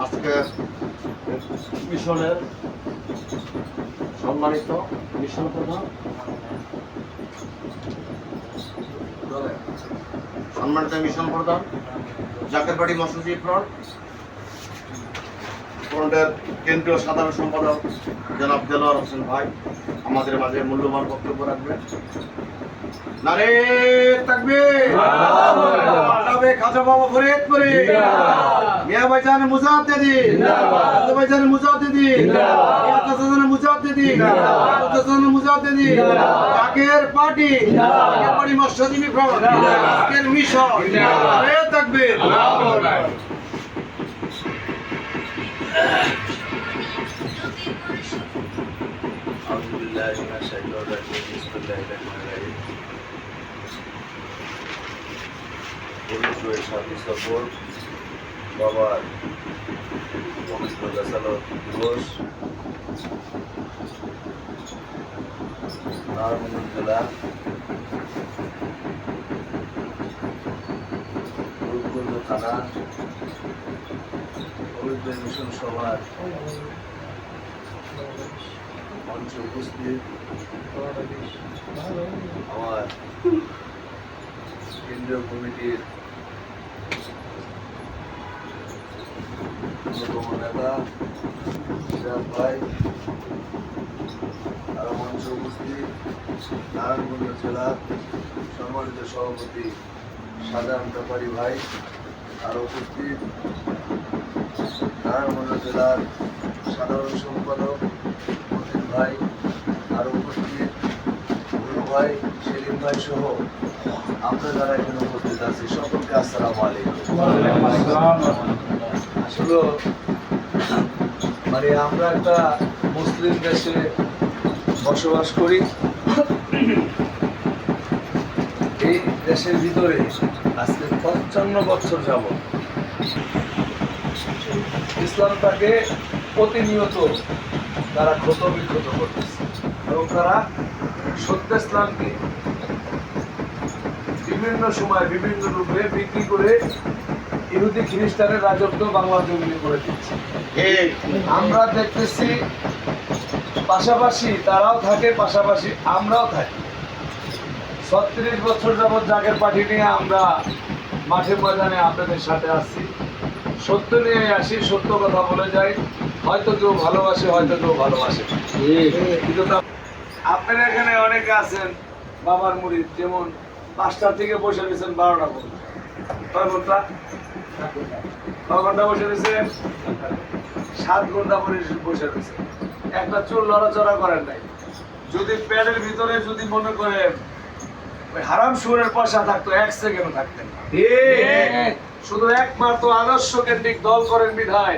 আজকে মিশনের সম্মানিত মিশন প্রধান জাকেরবাড়ি মসজিদ ফ্রন্টের কেন্দ্রীয় সাধারণ সম্পাদক জনাব দেলোয়ার হোসেন ভাই আমাদের মাঝে মূল্যবান বক্তব্য রাখবেন। নারে তাকবীর, খাজা বাবা ফরিদপুরে, মিয়া ভাইজান মুজাদ্দিদি, খাজা ভাইজান মুজাদ্দিদি, মিয়া চাচাজান মুজাদ্দিদি, চাচাজান মুজাদ্দিদি, জাকের পার্টি, জাকেরবাড়ি মৎস্যজীবী ফ্রন্ট, আজকের মিশন, নারে তাকবীর। বাবার পবিত্র রেসালত দিবস নারায়ণগঞ্জ জেলা রূপগঞ্জ থানা পবিত্র মিশন সভার মঞ্চে উপস্থিত আমার কেন্দ্রীয় কমিটির অন্যতম নেতা সিরাজ ভাই, আরো মঞ্চে উপস্থিত নারায়ণগঞ্জ জেলার সম্মানিত সভাপতি সাধারণ ব্যাপারী ভাই, আরো উপস্থিত নারায়ণগঞ্জ জেলার সাধারণ সম্পাদক মতিন ভাই, আরো উপস্থিত গুরু ভাই সেলিম ভাই সহ আমরা যারা এখানে উপস্থিত আছি সকলকে আসসালামু আলাইকুম। আসলে মানে আমরা একটা মুসলিম দেশে বসবাস করি। এই দেশের ভিতরে আজকে 55 বছর যাবত ইসলামটাকে প্রতিনিয়ত তারা ক্ষত বিক্ষত করতেছে এবং তারা সত্য ইসলামকে বিভিন্ন সময় বিভিন্ন রূপে বিক্রি করে ইহুদি খ্রিস্টানের রাজত্ব বাংলা জমিনে করে দিচ্ছে। আমরা দেখতেছি পাশাপাশি তারাও থাকে, পাশাপাশি আমরাও থাকি। 36 বছর যাবৎ জাগের পার্টি নিয়ে আমরা মাঠে ময়দানে আপনাদের সাথে আসছি, সত্য নিয়ে আসি, সত্য কথা বলে যাই। হয়তো কেউ ভালোবাসে, হয়তো কেউ ভালোবাসে। কিন্তু আপনারা এখানে অনেকে আছেন বাবার মুরিদ, যেমন 5টা থেকে বসে রয়েছেন 12টা পর্যন্ত। কয় ঘন্টা? 9 ঘন্টা বসে রয়েছেন, 7 ঘন্টা বসে রয়েছেন, একটা চুল লড়াচড়া করেন নাই। যদি প্যাডের ভিতরে যদি মনে করেন ওই হারাম সুরের পয়সা থাকতো 1 সেকেন্ড থাকতেন না। শুধু একমাত্র আদর্শ কেন্দ্রিক দল করেন বিধায়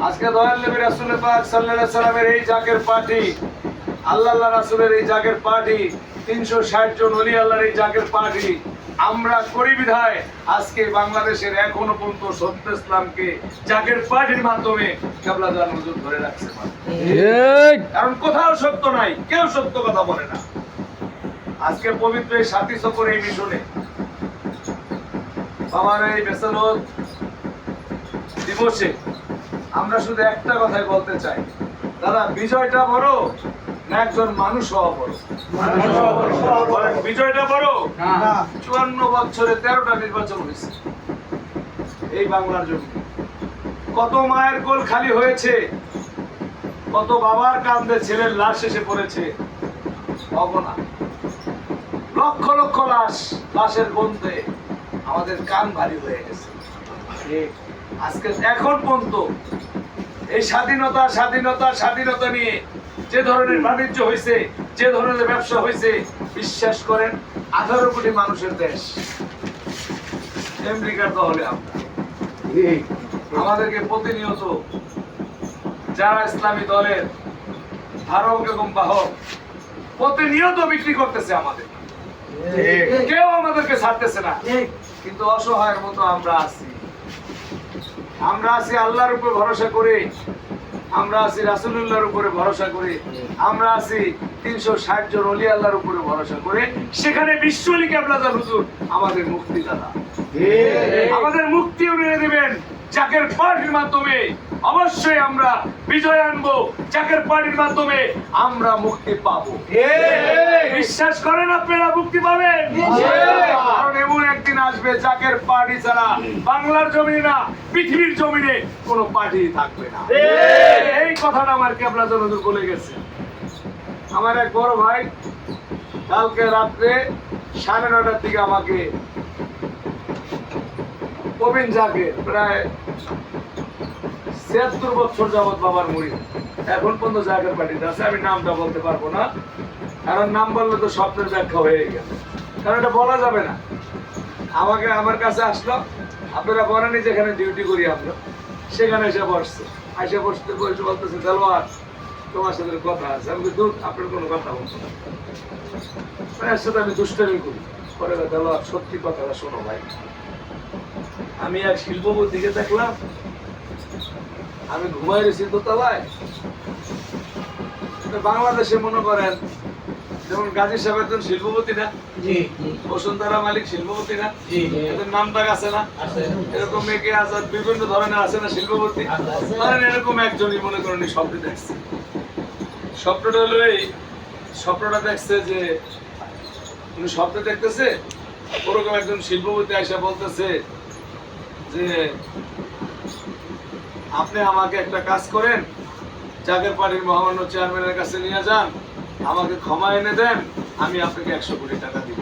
আজকে দয়াল নবী রাসূল পাক সাল্লাল্লাহু আলাইহি সাল্লামের এই জাকের পার্টি, আল্লাহ রাসূলের এই জাকের পার্টি, 360 জন ওলি আল্লাহর এই জাকের পার্টি আমরা করি বিধায় আজকে বাংলাদেশের এখনো পর্যন্ত সত্য ইসলামকে জাকের পার্টির মাধ্যমে কেবলা জান হুজুর ধরে রাখছে। কারণ কোথাও সত্য নাই, কেউ সত্য কথা বলে না। আজকে পবিত্র এই সাথী সফর এই মিশনে বাবার এই রেসালত দিবসে আমরা শুধু একটা কথাই বলতে চাই, দাদা বিজয়টা বড় না একজন মানুষ হওয়া বড়? বিজয়টা বড়। 54 বছরে 13টা নির্বাচন হয়েছে এই বাংলার জন্য। কত মায়ের কোল খালি হয়েছে, কত বাবার কাঁধে ছেলের লাশ এসে পড়েছে অগণা। লক্ষ লক্ষ লাশের গন্ধে আমাদের কান ভারী হয়ে গেছে। আজকে এখন পর্যন্ত এই স্বাধীনতা স্বাধীনতা স্বাধীনতা নিয়ে যে ধরনের বাণিজ্য হয়েছে, যে ধরনের ব্যবসা হয়েছে, বিশ্বাস করেন 18 কোটি মানুষের দেশ আমেরিকার দলে আমরা। আমাদেরকে প্রতিনিয়ত যারা ইসলামী দলের ধারক এবং বাহক প্রতিনিয়ত বিক্রি করতেছে আমাদের, কেউ আমাদেরকে ছাড়তেছে না। কিন্তু অসহায়ের মতো আমরা আছি আল্লাহর উপর ভরসা করে, আমরা আছি রাসূলুল্লাহর উপরে ভরসা করে, আমরা আছি 360 জন ওলি আল্লাহর উপরে ভরসা করে। সেখানে বিশ্বলি কেবলা হুজুর আমাদের মুক্তিদাতা, আমাদের মুক্তি উনি দিবেন। জাকের পার্টির মাধ্যমে অবশ্যই আমরা বিজয় আনবো, জাকের পার্টির মাধ্যমে আমরা মুক্তি পাবো। বিশ্বাস করেন আপনারা মুক্তি পাবেন? কারণ এমন একদিন আসবে জাকের পার্টি ছাড়া বাংলার জমিনে না, পৃথিবীর জমিনে কোনো পার্টি থাকবে না। এই কথাটা আমার কেবলা জনদূর বলে গেছে। আমার এক বড় ভাই কালকে রাত্রে 9:30টার দিকে আমাকে প্রবীণ জাকের, প্রায় ৭৬ বছর যাবৎ বাবার মুড়ি, এখন পর্যন্ত জাকের পার্টিতে আছে। আমি নামটা বলতে পারবো না, কারণ নাম বললে তো স্বপ্নের ব্যাখ্যা হয়ে গেল, কারণ এটা বলা যাবে না। আমার কাছে আসলো, আপনারা বলেনি যেখানে ডিউটি করি আমরা, সেখানে এসে বসছে। বসে বলতেছে, দেলোয়ার তোমার সাথে কথা আছে। আমি দূর, আপনার কোনো কথা বলছো না, এর সাথে আমি দুষ্টামি করি। পরে দেলোয়ার সত্যি কথাটা শোনো ভাই, আমি এক শিল্পপতিকে দেখলাম, আমি ঘুমাই রয়েছি দোতলায়। বাংলাদেশে মনে করেন যেমন গাজী সাহেব একজন শিল্পপতি না, বসুন্ধরা মালিক শিল্পপতি না, এদের নামটাক আছে না, এরকম মেকে আজাদ বিভিন্ন ধরনের আছে না শিল্পপতি, ধরেন এরকম একজনই মনে করেন স্বপ্ন দেখছে। স্বপ্নটা হলো এই, স্বপ্নটা দেখছে যে উনি স্বপ্ন দেখতেছে ওরকম একজন শিল্পপতি এসে বলতেছে যে আপনি আমাকে একটা কাজ করেন, জাকের পার্টির মহামান্য চেয়ারম্যানের কাছে নিয়ে যান, আমাকে ক্ষমা এনে দেন, আমি আপনাকে 100 কোটি টাকা দিব।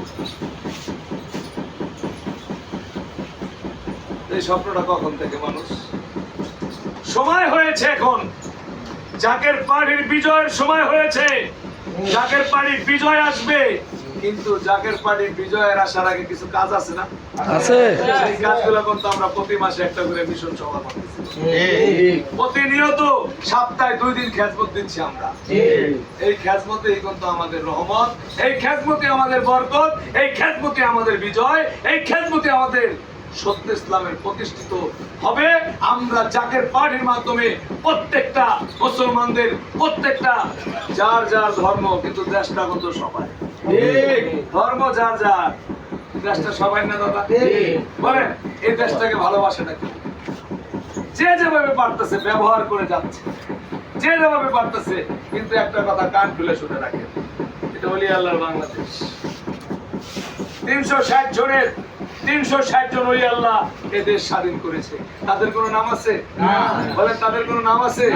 এই স্বপ্নটা কখন থেকে মানুষ? সময় হয়েছে, এখন জাকের পার্টির বিজয়ের সময় হয়েছে। জাকের পার্টির বিজয় আসবে, কিন্তু জাকের পার্টির বিজয়ের আসার আগে কিছু কাজ আছে না, আছে। এই কাজগুলো কিন্তু আমরা প্রতি মাসে একটা করে মিশন সভা করতেছি, প্রতিনিয়ত সপ্তাহে 2 দিন খেজমত দিচ্ছি আমরা। এই খেজমতেই কিন্তু আমাদের রহমত, এই খেজমতে আমাদের বরকত, এই খেজমতে আমাদের বিজয়, এই খেজমতে আমাদের সত্য ইসলামের প্রতিষ্ঠিত হবে। আমরা জাকের পার্টির মাধ্যমে প্রত্যেকটা মুসলমানদের, প্রত্যেকটা যার যার ধর্ম, কিন্তু দেশটা কিন্তু সবাই ধর্ম যার যার, দেশটা সবাই না দাদা বলেন? এই দেশটাকে ভালোবাসে নাকি? যে যেভাবে পারতেছে ব্যবহার করে যাচ্ছে, যে যেভাবে পারতেছে। কিন্তু একটা কথা কান খুলে শুনে রাখেন, এটা ওলি আল্লাহর বাংলাদেশ। 360 জন ওলি আল্লাহ এই দেশ স্বাধীন করেছে। তাদের কোনো নাম আছে? বলেন, তাদের কোনো নাম আছে?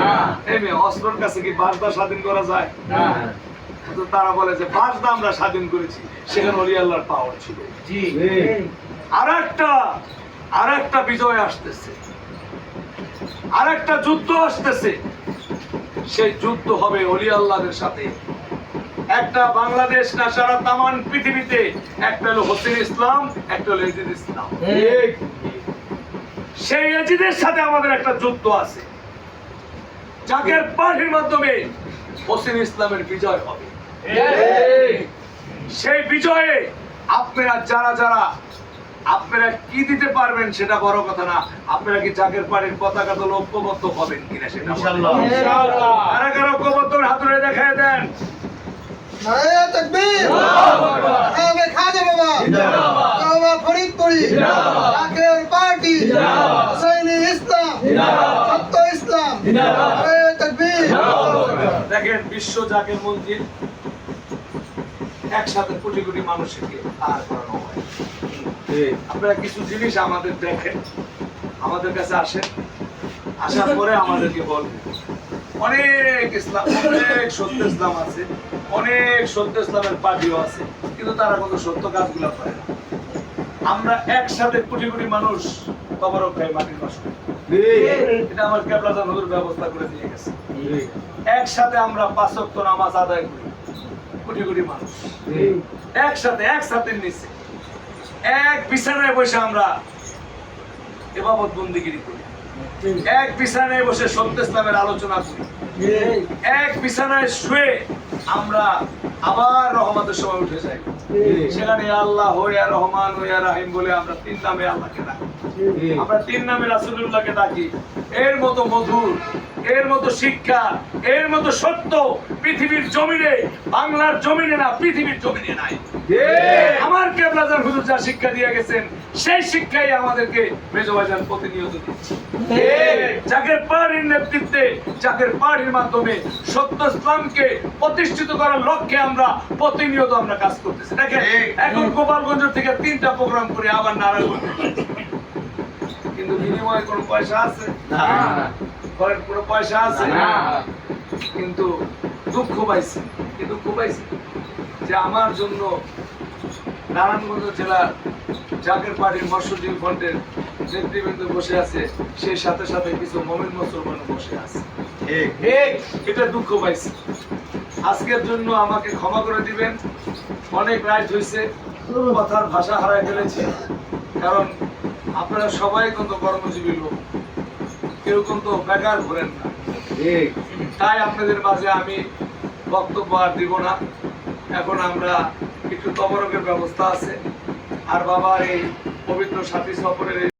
অস্ত্রের কাছে কি বাসদা স্বাধীন করা যায়? তারা বলে যে বাসদা আমরা স্বাধীন করেছি, সেখানে ওলি আল্লাহর পাওয়ার ছিল। আর একটা বিজয় আসতেছে, আর একটা যুদ্ধ আসতেছে। সেই যুদ্ধ হবে ওলি আল্লাহদের সাথে। একটা বাংলাদেশ না, সারা তামান পৃথিবীতে একটা হলো হোসেন ইসলাম, একটা হলো এজিদ ইসলাম। সেই এজিদের সাথে আমাদের একটা যুদ্ধ আছে। জাকের পার্টির মাধ্যমে হোসেন ইসলামের বিজয় হবে। সেই বিজয়ে আপনারা যারা আপনারা কি দিতে পারবেন সেটা বড় কথা না, আপনারা কি জাকের পার্টির পতাকা তো ঐক্যবদ্ধ হবেন কিনা সেটা ইনশাআল্লাহ। কারা কারা ঐক্যবদ্ধ হাত তুলে দেখায় দেন। নারে তাকবীর, আবে খাজা বাবা জিন্দাবাদ, বাবা ফরিদপুরি জিন্দাবাদ, জাকের পার্টি জিন্দাবাদ, হুসাইনি ইসলাম জিন্দাবাদ, সত্য ইসলাম জিন্দাবাদ, নারে তাকবীর। দেখেন, বিশ্ব জাকের মন্দির একসাথে কোটি কোটি মানুষকে আর করানো হয়। আপনারা কিছু জিনিস আমাদের দেখেন, আমাদের কাছে আসেন, আসার পরে আমাদেরকে বলবেন। অনেক ইসলাম, অনেক সত্য ইসলাম আছে, অনেক সত্য ইসলামের পার্টিও আছে, কিন্তু তারা কোনো সত্য কাজগুলো করে না। আমরা একসাথে কোটি কোটি মানুষ তবরক খাই, মাটির বাস করি। এটা আমার কেবলা হুজুর ব্যবস্থা করে দিয়ে গেছে। একসাথে আমরা 5 ওয়াক্ত নামাজ আদায় করি, কোটি কোটি মানুষ একসাথে নিচে এক বিছানায় বসে আমরা ইবাদত বন্দেগী করি, এক বিছানায় বসে সত্য ইসলামের আলোচনা করি, এক বিছানায় শুয়ে আমরা আবার রহমতের সময় উঠে যাই। সেখানে আল্লাহ ইয়া রহমান ইয়া রাহিম বলে আমরা 3 নামে আল্লাহকে ডাকি, আমরা 3 নামে রাসূলুল্লাহকে ডাকি। এর মতো মধুর এর মতো শিক্ষা, এর মতো সত্য পৃথিবীর জমিনে, বাংলার জমিনে না, পৃথিবীর জমিনে নাই। আমার কেবলাজান হুজুর যা শিক্ষা দিয়ে গেছেন, সেই শিক্ষাই আমাদেরকে মেজো ভাইজান প্রতিনিয়ত দিচ্ছে। জাকের পার্টির নেতৃত্বে, জাকের পার্টির মাধ্যমে সত্য ইসলামকে প্রতিষ্ঠিত করার লক্ষ্যে আমরা প্রতিনিয়ত আমরা কাজ করতেছি। দেখেন, এখন গোপালগঞ্জ থেকে 3টা প্রোগ্রাম করে আবার নারায়ণগঞ্জ, কিন্তু বিনিময়ে কোনো পয়সা আছে না, কোনো পয়সা আছে না, কিন্তু দুঃখ পাইছি। কি দুঃখ পাইছি? যে আমার জন্য নারায়ণগঞ্জ জেলার জাকের পার্টির মৎস্যজীবী ফ্রন্টের নেতৃবৃন্দ বসে আছে, সেই সাথে সাথে কিছু মমিন মুসলমান বসে আছে। এটা দুঃখ পাইছি। আজকের জন্য আমাকে ক্ষমা করে দিবেন। অনেক রাইট হয়েছে, কথার ভাষা হারাই ফেলেছি। কারণ আপনারা সবাই কিন্তু কর্মজীবী লোক, কেউ কিন্তু বেকার ঘোরেন না। তাই আপনাদের মাঝে আমি বক্তব্য আর দিব না। এখন আমরা একটু তবরকের ব্যবস্থা আছে, আর বাবার এই পবিত্র সাথী সফরের